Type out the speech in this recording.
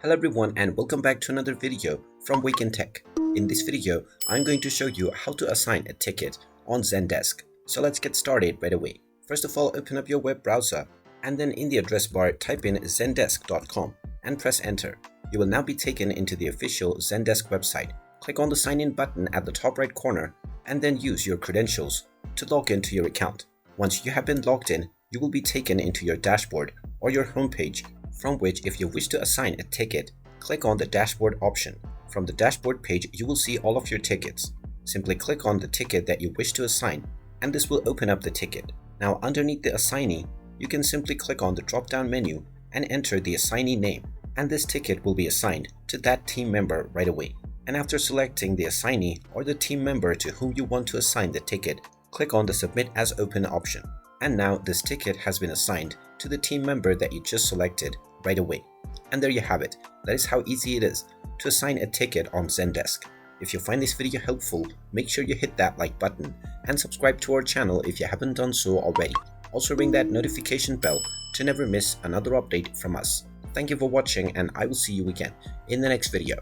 Hello everyone and welcome back to another video from Wake&Tech. In this video, I'm going to show you how to assign a ticket on Zendesk. So let's get started right away. First of all, open up your web browser and then in the address bar type in zendesk.com and press enter. You will now be taken into the official Zendesk website. Click on the sign in button at the top right corner and then use your credentials to log into your account. Once you have been logged in, you will be taken into your dashboard or your homepage, from which if you wish to assign a ticket, click on the dashboard option. From the dashboard page, you will see all of your tickets. Simply click on the ticket that you wish to assign and this will open up the ticket. Now underneath the assignee, you can simply click on the drop-down menu and enter the assignee name, and this ticket will be assigned to that team member right away. And after selecting the assignee or the team member to whom you want to assign the ticket, click on the Submit as Open option. And now this ticket has been assigned to the team member that you just selected right away. And there you have it. That is how easy it is to assign a ticket on Zendesk. If you find this video helpful, make sure you hit that like button and subscribe to our channel if you haven't done so already. Also ring that notification bell to never miss another update from us. Thank you for watching and I will see you again in the next video.